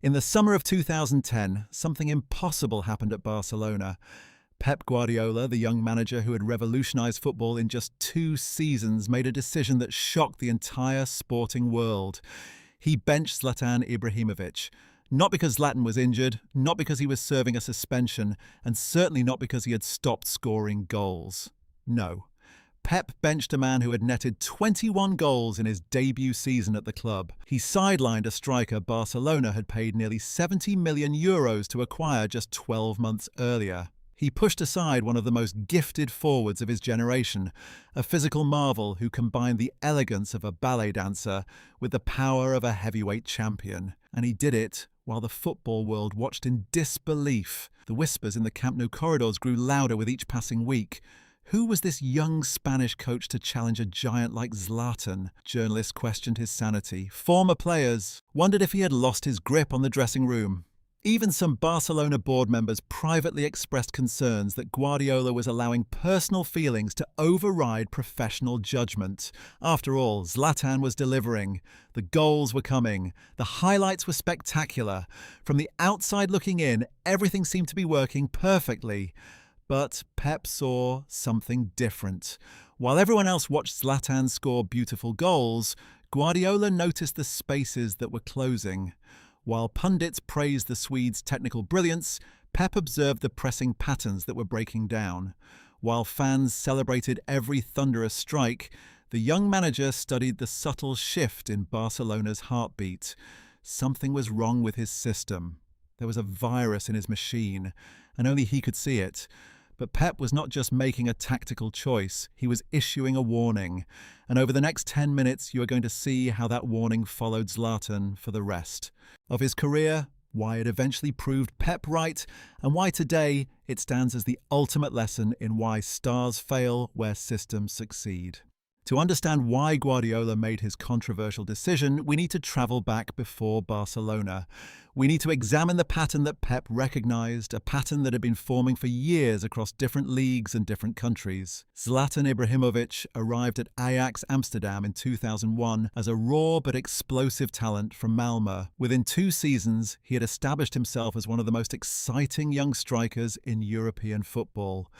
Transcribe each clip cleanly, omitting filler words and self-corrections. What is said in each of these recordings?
In the summer of 2010, something impossible happened at Barcelona. Pep Guardiola, the young manager who had revolutionized football in just 2 seasons, made a decision that shocked the entire sporting world. He benched Zlatan Ibrahimovic. Not because Zlatan was injured, not because he was serving a suspension, and certainly not because he had stopped scoring goals. No. Pep benched a man who had netted 21 goals in his debut season at the club. He sidelined a striker Barcelona had paid nearly €70 million to acquire just 12 months earlier. He pushed aside one of the most gifted forwards of his generation, a physical marvel who combined the elegance of a ballet dancer with the power of a heavyweight champion. And he did it while the football world watched in disbelief. The whispers in the Camp Nou corridors grew louder with each passing week. Who was this young Spanish coach to challenge a giant like Zlatan? Journalists questioned his sanity. Former players wondered if he had lost his grip on the dressing room. Even some Barcelona board members privately expressed concerns that Guardiola was allowing personal feelings to override professional judgment. After all, Zlatan was delivering. The goals were coming. The highlights were spectacular. From the outside looking in, everything seemed to be working perfectly. But Pep saw something different. While everyone else watched Zlatan score beautiful goals, Guardiola noticed the spaces that were closing. While pundits praised the Swede's technical brilliance, Pep observed the pressing patterns that were breaking down. While fans celebrated every thunderous strike, the young manager studied the subtle shift in Barcelona's heartbeat. Something was wrong with his system. There was a virus in his machine, and only he could see it. But Pep was not just making a tactical choice, he was issuing a warning. And over the next 10 minutes, you are going to see how that warning followed Zlatan for the rest of his career, why it eventually proved Pep right, and why today it stands as the ultimate lesson in why stars fail where systems succeed. To understand why Guardiola made his controversial decision, we need to travel back before Barcelona. We need to examine the pattern that Pep recognized, a pattern that had been forming for years across different leagues and different countries. Zlatan Ibrahimovic arrived at Ajax Amsterdam in 2001 as a raw but explosive talent from Malmö. Within 2 seasons, he had established himself as one of the most exciting young strikers in European football.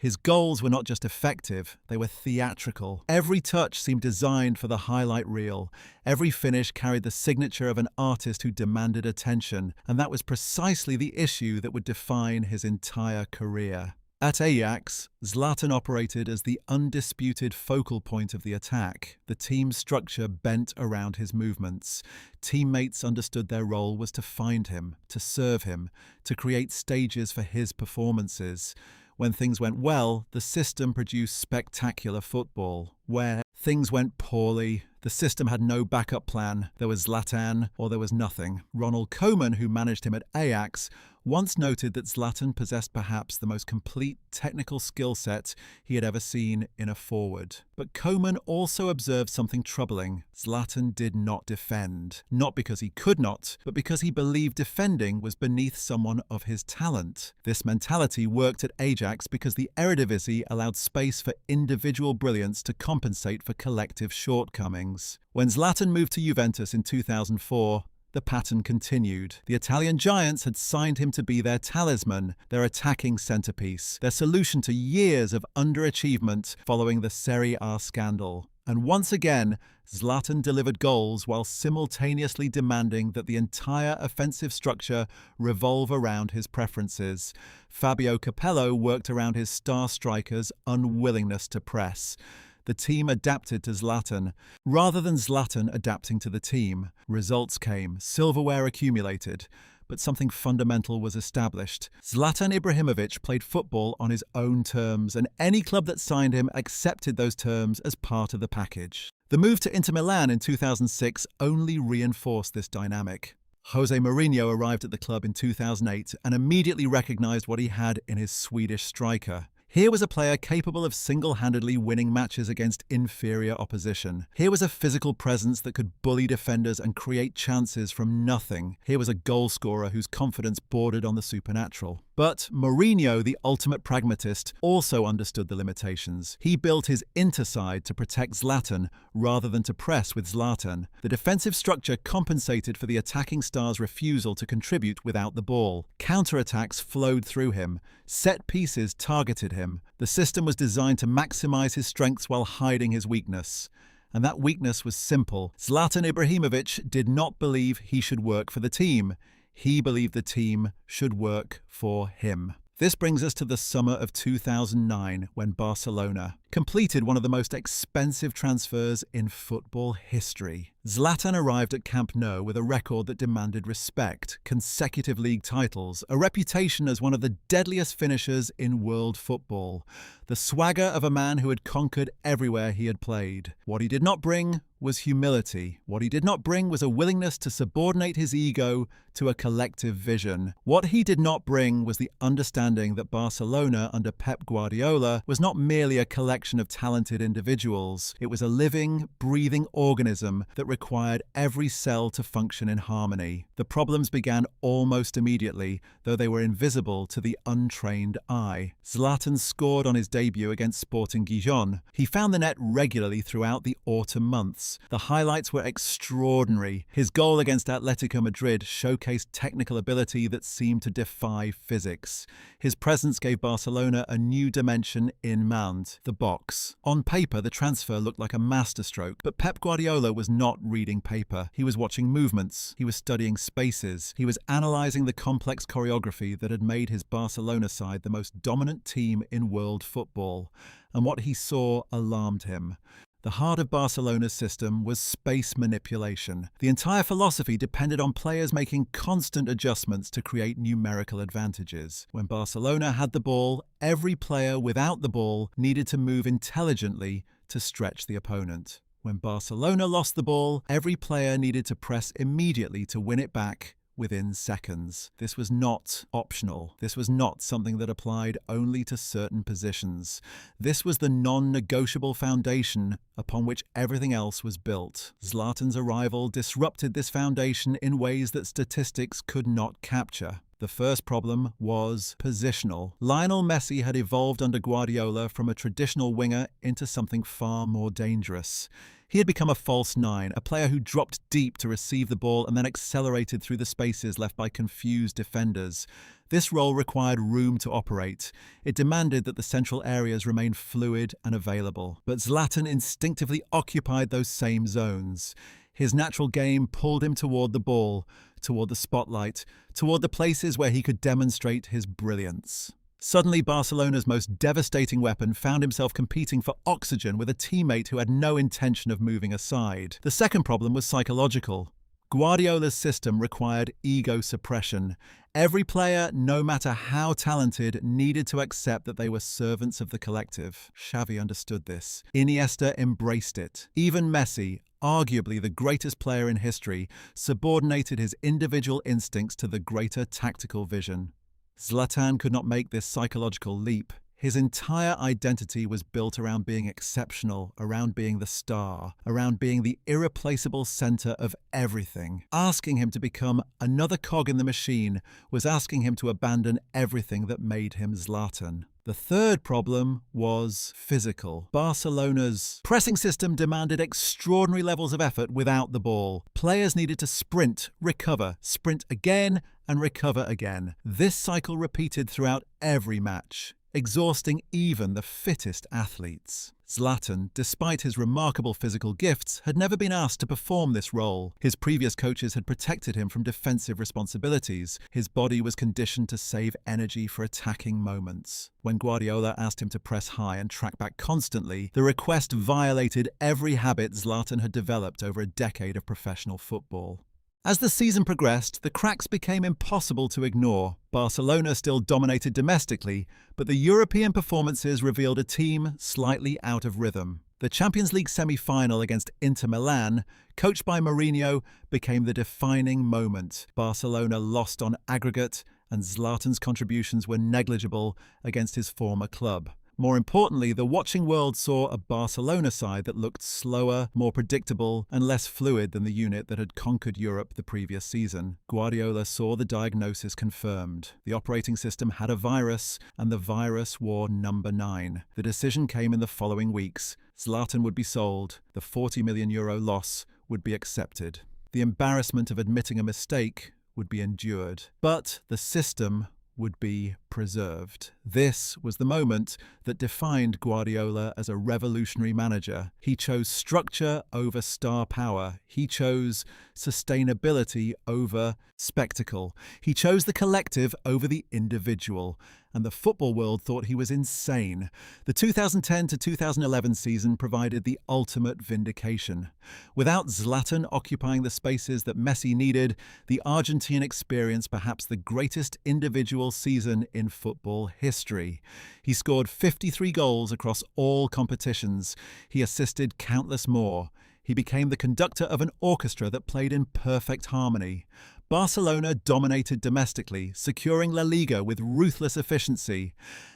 His goals were not just effective, they were theatrical. Every touch seemed designed for the highlight reel. Every finish carried the signature of an artist who demanded attention, and that was precisely the issue that would define his entire career. At Ajax, Zlatan operated as the undisputed focal point of the attack. The team's structure bent around his movements. Teammates understood their role was to find him, to serve him, to create stages for his performances. When things went well, the system produced spectacular football. Where things went poorly, the system had no backup plan. There was Zlatan or there was nothing. Ronald Koeman, who managed him at Ajax, once noted that Zlatan possessed perhaps the most complete technical skill set he had ever seen in a forward. But Koeman also observed something troubling. Zlatan did not defend. Not because he could not, but because he believed defending was beneath someone of his talent. This mentality worked at Ajax because the Eredivisie allowed space for individual brilliance to compensate for collective shortcomings. When Zlatan moved to Juventus in 2004, the pattern continued. The Italian giants had signed him to be their talisman, their attacking centerpiece, their solution to years of underachievement following the Serie A scandal. And once again, Zlatan delivered goals while simultaneously demanding that the entire offensive structure revolve around his preferences. Fabio Capello worked around his star striker's unwillingness to press. The team adapted to Zlatan, rather than Zlatan adapting to the team. Results came, silverware accumulated, but something fundamental was established. Zlatan Ibrahimovic played football on his own terms, and any club that signed him accepted those terms as part of the package. The move to Inter Milan in 2006 only reinforced this dynamic. Jose Mourinho arrived at the club in 2008 and immediately recognized what he had in his Swedish striker. Here was a player capable of single-handedly winning matches against inferior opposition. Here was a physical presence that could bully defenders and create chances from nothing. Here was a goal scorer whose confidence bordered on the supernatural. But Mourinho, the ultimate pragmatist, also understood the limitations. He built his Inter side to protect Zlatan rather than to press with Zlatan. The defensive structure compensated for the attacking star's refusal to contribute without the ball. Counter-attacks flowed through him. Set pieces targeted him. The system was designed to maximize his strengths while hiding his weakness. And that weakness was simple. Zlatan Ibrahimovic did not believe he should work for the team. He believed the team should work for him. This brings us to the summer of 2009, when Barcelona completed one of the most expensive transfers in football history. Zlatan arrived at Camp Nou with a record that demanded respect, consecutive league titles, a reputation as one of the deadliest finishers in world football, the swagger of a man who had conquered everywhere he had played. What he did not bring was humility. What he did not bring was a willingness to subordinate his ego to a collective vision. What he did not bring was the understanding that Barcelona under Pep Guardiola was not merely a collection of talented individuals. It was a living, breathing organism that required every cell to function in harmony. The problems began almost immediately, though they were invisible to the untrained eye. Zlatan scored on his debut against Sporting Gijón. He found the net regularly throughout the autumn months. The highlights were extraordinary. His goal against Atletico Madrid showcased technical ability that seemed to defy physics. His presence gave Barcelona a new dimension in Mount, the box. On paper, the transfer looked like a masterstroke, but Pep Guardiola was not reading paper. He was watching movements. He was studying spaces. He was analysing the complex choreography that had made his Barcelona side the most dominant team in world football. And what he saw alarmed him. The heart of Barcelona's system was space manipulation. The entire philosophy depended on players making constant adjustments to create numerical advantages. When Barcelona had the ball, every player without the ball needed to move intelligently to stretch the opponent. When Barcelona lost the ball, every player needed to press immediately to win it back within seconds. This was not optional. This was not something that applied only to certain positions. This was the non-negotiable foundation upon which everything else was built. Zlatan's arrival disrupted this foundation in ways that statistics could not capture. The first problem was positional. Lionel Messi had evolved under Guardiola from a traditional winger into something far more dangerous. He had become a false nine, a player who dropped deep to receive the ball and then accelerated through the spaces left by confused defenders. This role required room to operate. It demanded that the central areas remain fluid and available. But Zlatan instinctively occupied those same zones. His natural game pulled him toward the ball, toward the spotlight, toward the places where he could demonstrate his brilliance. Suddenly, Barcelona's most devastating weapon found himself competing for oxygen with a teammate who had no intention of moving aside. The second problem was psychological. Guardiola's system required ego suppression. Every player, no matter how talented, needed to accept that they were servants of the collective. Xavi understood this. Iniesta embraced it. Even Messi, arguably the greatest player in history, subordinated his individual instincts to the greater tactical vision. Zlatan could not make this psychological leap. His entire identity was built around being exceptional, around being the star, around being the irreplaceable center of everything. Asking him to become another cog in the machine was asking him to abandon everything that made him Zlatan. The third problem was physical. Barcelona's pressing system demanded extraordinary levels of effort without the ball. Players needed to sprint, recover, sprint again, and recover again. This cycle repeated throughout every match, exhausting even the fittest athletes. Zlatan, despite his remarkable physical gifts, had never been asked to perform this role. His previous coaches had protected him from defensive responsibilities. His body was conditioned to save energy for attacking moments. When Guardiola asked him to press high and track back constantly, the request violated every habit Zlatan had developed over a decade of professional football. As the season progressed, the cracks became impossible to ignore. Barcelona still dominated domestically, but the European performances revealed a team slightly out of rhythm. The Champions League semi-final against Inter Milan, coached by Mourinho, became the defining moment. Barcelona lost on aggregate, and Zlatan's contributions were negligible against his former club. More importantly, the watching world saw a Barcelona side that looked slower, more predictable, and less fluid than the unit that had conquered Europe the previous season. Guardiola saw the diagnosis confirmed. The operating system had a virus, and the virus wore number 9. The decision came in the following weeks. Zlatan would be sold. The €40 million loss would be accepted. The embarrassment of admitting a mistake would be endured. But the system would be preserved. This was the moment that defined Guardiola as a revolutionary manager. He chose structure over star power. He chose sustainability over spectacle. He chose the collective over the individual. And the football world thought he was insane. The 2010 to 2011 season provided the ultimate vindication. Without Zlatan occupying the spaces that Messi needed, the Argentine experienced perhaps the greatest individual season in football history. He scored 53 goals across all competitions. He assisted countless more. He became the conductor of an orchestra that played in perfect harmony. Barcelona dominated domestically, securing La Liga with ruthless efficiency.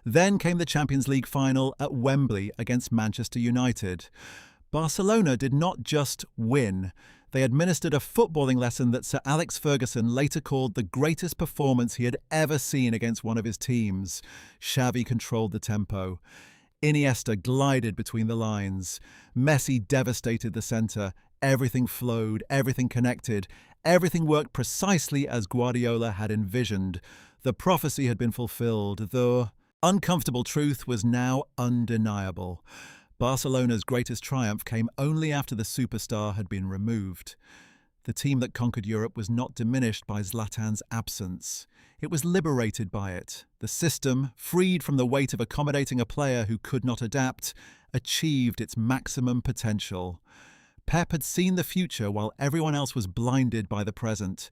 Then came the Champions League final at Wembley against Manchester United. Barcelona did not just win. They administered a footballing lesson that Sir Alex Ferguson later called the greatest performance he had ever seen against one of his teams. Xavi controlled the tempo. Iniesta glided between the lines. Messi devastated the centre. Everything flowed, everything connected. Everything worked precisely as Guardiola had envisioned. The prophecy had been fulfilled. The uncomfortable truth was now undeniable. Barcelona's greatest triumph came only after the superstar had been removed. The team that conquered Europe was not diminished by Zlatan's absence. It was liberated by it. The system, freed from the weight of accommodating a player who could not adapt, achieved its maximum potential. Pep had seen the future while everyone else was blinded by the present.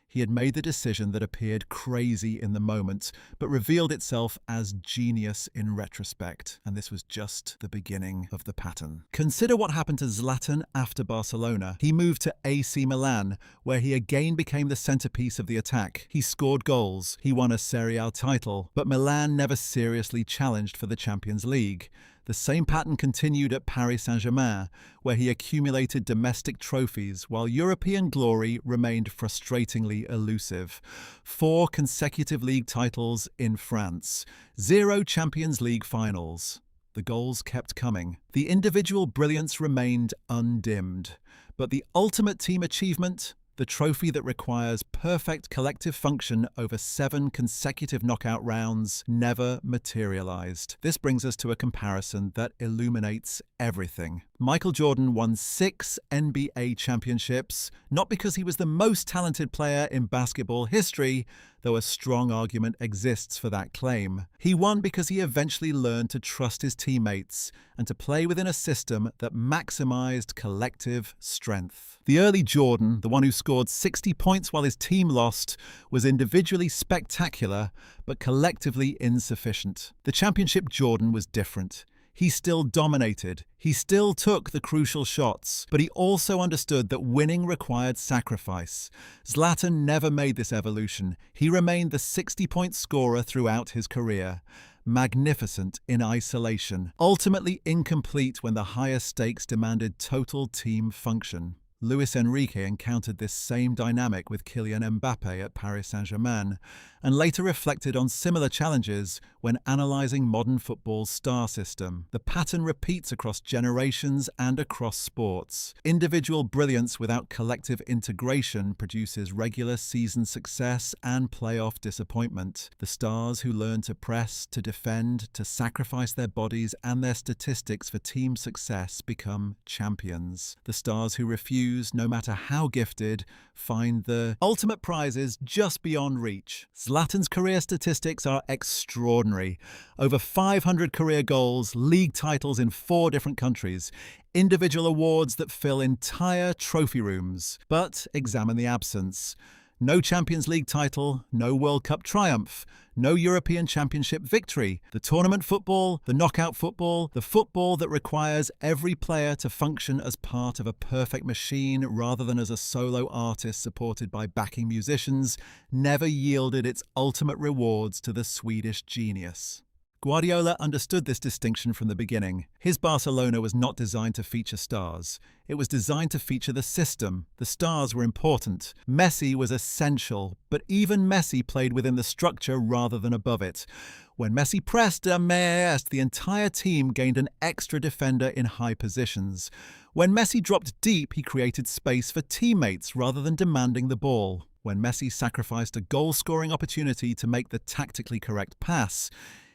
He had made the decision that appeared crazy in the moment, but revealed itself as genius in retrospect. And this was just the beginning of the pattern. Consider what happened to Zlatan after Barcelona. He moved to AC Milan, where he again became the centerpiece of the attack. He scored goals. He won a Serie A title, but Milan never seriously challenged for the Champions League. The same pattern continued at Paris Saint-Germain, where he accumulated domestic trophies while European glory remained frustratingly elusive. 4 consecutive league titles in France, 0 Champions League finals. The goals kept coming. The individual brilliance remained undimmed. But the ultimate team achievement, the trophy that requires perfect collective function over 7 consecutive knockout rounds, never materialized. This brings us to a comparison that illuminates everything. Michael Jordan won 6 NBA championships, not because he was the most talented player in basketball history, though a strong argument exists for that claim. He won because he eventually learned to trust his teammates and to play within a system that maximized collective strength. The early Jordan, the one who scored 60 points while his team lost, was individually spectacular, but collectively insufficient. The championship Jordan was different. He still dominated. He still took the crucial shots, but he also understood that winning required sacrifice. Zlatan never made this evolution. He remained the 60-point scorer throughout his career. Magnificent in isolation, ultimately incomplete when the higher stakes demanded total team function. Luis Enrique encountered this same dynamic with Kylian Mbappe at Paris Saint-Germain, and later reflected on similar challenges when analysing modern football's star system. The pattern repeats across generations and across sports. Individual brilliance without collective integration produces regular season success and playoff disappointment. The stars who learn to press, to defend, to sacrifice their bodies and their statistics for team success become champions. The stars who refuse, no matter how gifted, find the ultimate prizes just beyond reach. Zlatan's career statistics are extraordinary. Over 500 career goals, league titles in 4 different countries, individual awards that fill entire trophy rooms. But examine the absence. No Champions League title, no World Cup triumph, no European Championship victory. The tournament football, the knockout football, the football that requires every player to function as part of a perfect machine rather than as a solo artist supported by backing musicians, never yielded its ultimate rewards to the Swedish genius. Guardiola understood this distinction from the beginning. His Barcelona was not designed to feature stars. It was designed to feature the system. The stars were important. Messi was essential, but even Messi played within the structure rather than above it. When Messi pressed the entire team gained an extra defender in high positions. When Messi dropped deep, he created space for teammates rather than demanding the ball. When Messi sacrificed a goal-scoring opportunity to make the tactically correct pass,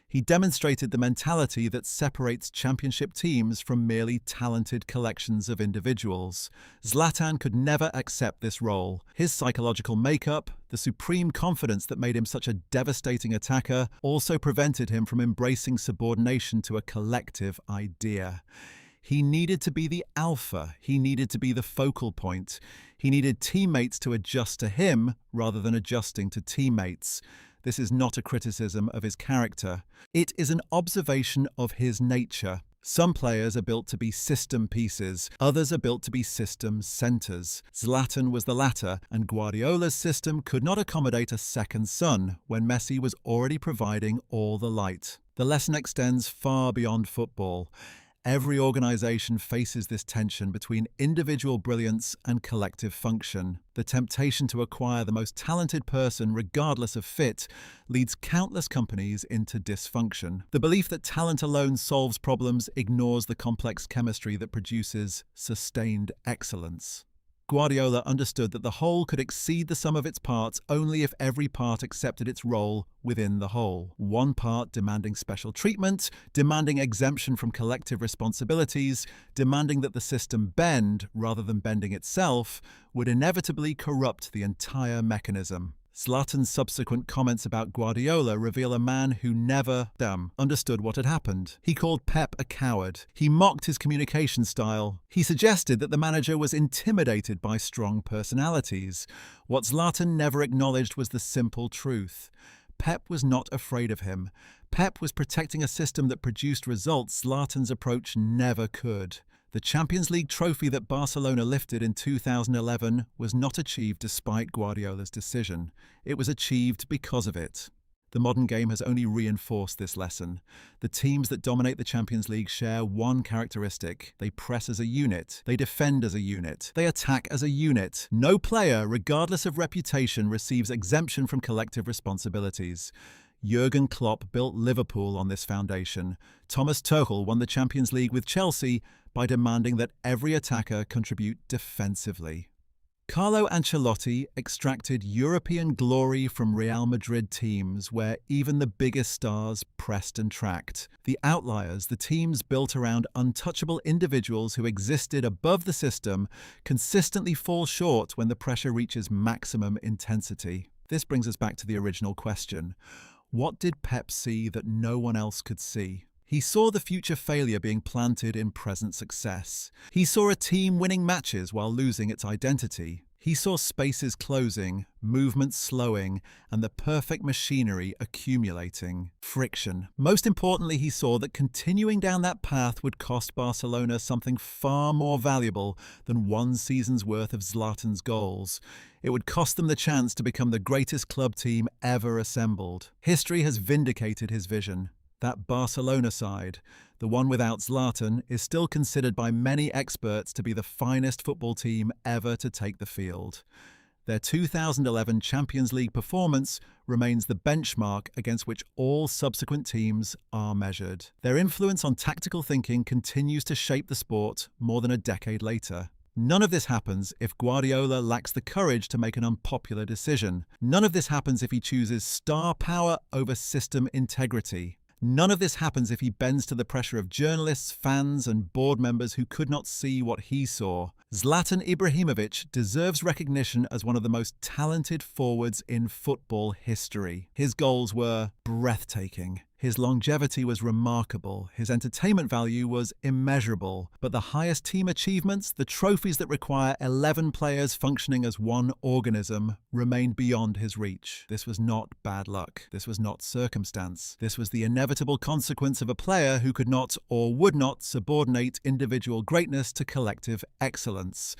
he demonstrated the mentality that separates championship teams from merely talented collections of individuals. Zlatan could never accept this role. His psychological makeup, the supreme confidence that made him such a devastating attacker, also prevented him from embracing subordination to a collective idea. He needed to be the alpha. He needed to be the focal point. He needed teammates to adjust to him rather than adjusting to teammates. This is not a criticism of his character. It is an observation of his nature. Some players are built to be system pieces, others are built to be system centres. Zlatan was the latter, and Guardiola's system could not accommodate a second son when Messi was already providing all the light. The lesson extends far beyond football. Every organisation faces this tension between individual brilliance and collective function. The temptation to acquire the most talented person, regardless of fit, leads countless companies into dysfunction. The belief that talent alone solves problems ignores the complex chemistry that produces sustained excellence. Guardiola understood that the whole could exceed the sum of its parts only if every part accepted its role within the whole. One part demanding special treatment, demanding exemption from collective responsibilities, demanding that the system bend rather than bending itself, would inevitably corrupt the entire mechanism. Zlatan's subsequent comments about Guardiola reveal a man who never understood what had happened. He called Pep a coward. He mocked his communication style. He suggested that the manager was intimidated by strong personalities. What Zlatan never acknowledged was the simple truth. Pep was not afraid of him. Pep was protecting a system that produced results Zlatan's approach never could. The Champions League trophy that Barcelona lifted in 2011 was not achieved despite Guardiola's decision. It was achieved because of it. The modern game has only reinforced this lesson. The teams that dominate the Champions League share one characteristic. They press as a unit. They defend as a unit. They attack as a unit. No player, regardless of reputation, receives exemption from collective responsibilities. Jurgen Klopp built Liverpool on this foundation. Thomas Tuchel won the Champions League with Chelsea by demanding that every attacker contribute defensively. Carlo Ancelotti extracted European glory from Real Madrid teams where even the biggest stars pressed and tracked. The outliers, the teams built around untouchable individuals who existed above the system, consistently fall short when the pressure reaches maximum intensity. This brings us back to the original question. What did Pep see that no one else could see? He saw the future failure being planted in present success. He saw a team winning matches while losing its identity. He saw spaces closing, movements slowing, and the perfect machinery accumulating. Friction. Most importantly, he saw that continuing down that path would cost Barcelona something far more valuable than one season's worth of Zlatan's goals. It would cost them the chance to become the greatest club team ever assembled. History has vindicated his vision. That Barcelona side, the one without Zlatan, is still considered by many experts to be the finest football team ever to take the field. Their 2011 Champions League performance remains the benchmark against which all subsequent teams are measured. Their influence on tactical thinking continues to shape the sport more than a decade later. None of this happens if Guardiola lacks the courage to make an unpopular decision. None of this happens if he chooses star power over system integrity. None of this happens if he bends to the pressure of journalists, fans, and board members who could not see what he saw. Zlatan Ibrahimovic deserves recognition as one of the most talented forwards in football history. His goals were breathtaking. His longevity was remarkable, his entertainment value was immeasurable, but the highest team achievements, the trophies that require 11 players functioning as one organism, remained beyond his reach. This was not bad luck. This was not circumstance. This was the inevitable consequence of a player who could not or would not subordinate individual greatness to collective excellence.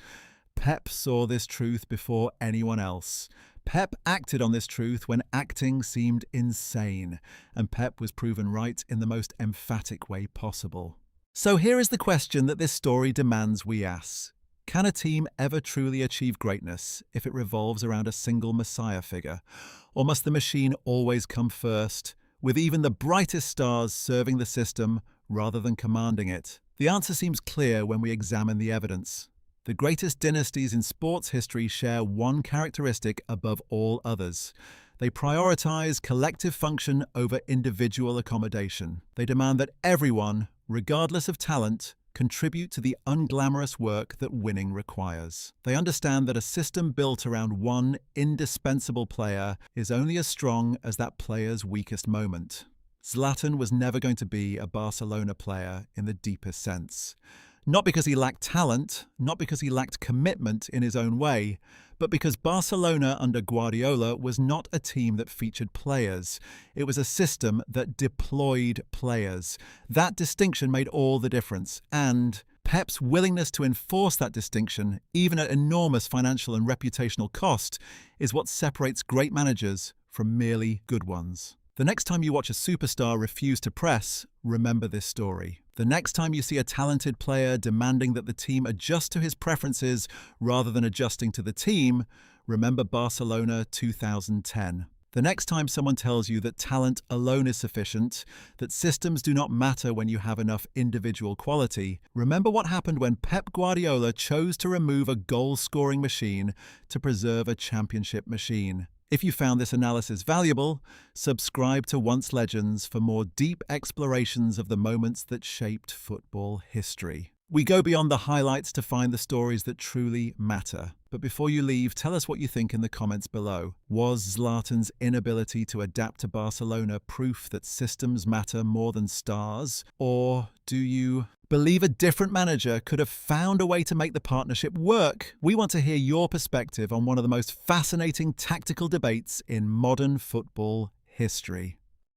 Pep saw this truth before anyone else. Pep acted on this truth when acting seemed insane, and Pep was proven right in the most emphatic way possible. So here is the question that this story demands we ask. Can a team ever truly achieve greatness if it revolves around a single messiah figure? Or must the machine always come first, with even the brightest stars serving the system rather than commanding it? The answer seems clear when we examine the evidence. The greatest dynasties in sports history share one characteristic above all others. They prioritize collective function over individual accommodation. They demand that everyone, regardless of talent, contribute to the unglamorous work that winning requires. They understand that a system built around one indispensable player is only as strong as that player's weakest moment. Zlatan was never going to be a Barcelona player in the deepest sense. Not because he lacked talent, not because he lacked commitment in his own way, but because Barcelona under Guardiola was not a team that featured players. It was a system that deployed players. That distinction made all the difference, and Pep's willingness to enforce that distinction, even at enormous financial and reputational cost, is what separates great managers from merely good ones. The next time you watch a superstar refuse to press, remember this story. The next time you see a talented player demanding that the team adjust to his preferences rather than adjusting to the team, remember Barcelona 2010. The next time someone tells you that talent alone is sufficient, that systems do not matter when you have enough individual quality, remember what happened when Pep Guardiola chose to remove a goal-scoring machine to preserve a championship machine. If you found this analysis valuable, subscribe to Once Legends for more deep explorations of the moments that shaped football history. We go beyond the highlights to find the stories that truly matter. But before you leave, tell us what you think in the comments below. Was Zlatan's inability to adapt to Barcelona proof that systems matter more than stars? Or do you believe a different manager could have found a way to make the partnership work? We want to hear your perspective on one of the most fascinating tactical debates in modern football history.